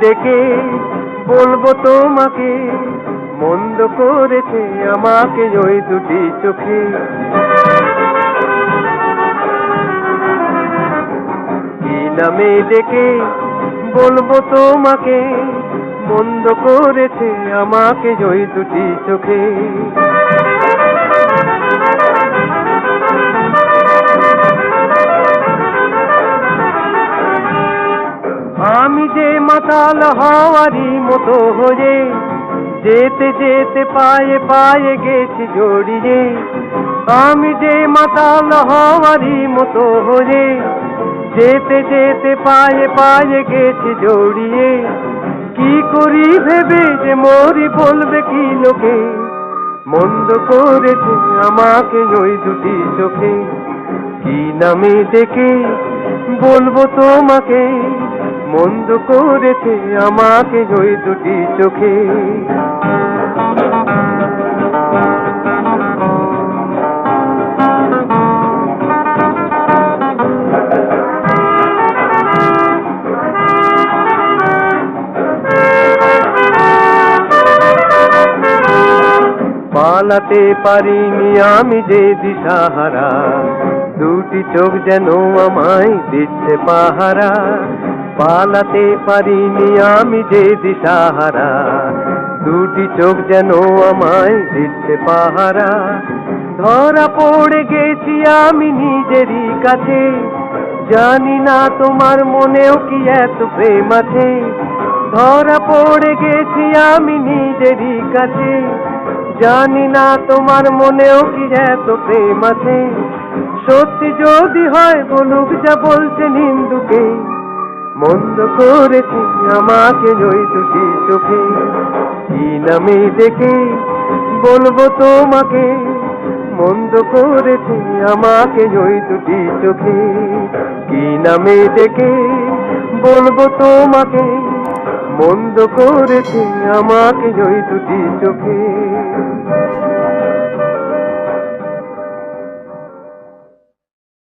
ডেকে বলবো তোমাকে, মন্দ করেছে আমাকে ওই দুটি চোখে। কি নামে ডেকে বলবো তোমাকে, মন্দ করেছে আমাকে ওই দুটি চোখে। আমি যে মাতাল হওয়ারই মতো হয়ে, যেতে যেতে পায়ে পায়ে গেছি জড়িয়ে। আমি যে মাতাল হওয়ারই মতো হয়ে, যেতে যেতে পায়ে পায়ে গেছি জড়িয়ে। কি করি ভেবে যে মরি বলবে কি লোকে, মন্দ করেছে আমাকে ওই দুটি চোখে। কি নামে ডেকে বলবো তোমাকে, মন্দ করেছে আমাকে ওই দুটি চোখে। পালাতে পারিনি আমি যে দিশাহারা, দুটি চোখ যেন আমায় দিচ্ছে পাহারা। পালাতে পারিনি আমি যে দিশাহারা, দুটি চোখ যেন আমায় দিচ্ছে পাহারা। ধরা পড়ে গেছি আমি নিজেরই কাছে, জানি না তোমার মনেও কি এত প্রেম আছে। ধরা পড়ে গেছি আমি নিজেরই কাছে, জানি না তোমার মনেও কি এত প্রেম আছে। সত্যি যদি হয় বলুক যা বলছে নিন্দুকে, মন্দ করেছি আমাকে ওই দুটি চোখে। কি নামে ডেকে বলবো তোমাকে, মন্দ করেছি আমাকে ওই দুটি চোখে। কি নামে ডেকে বলবো তোমাকে, মন্দ করেছি আমাকে ওই দুটি চোখে।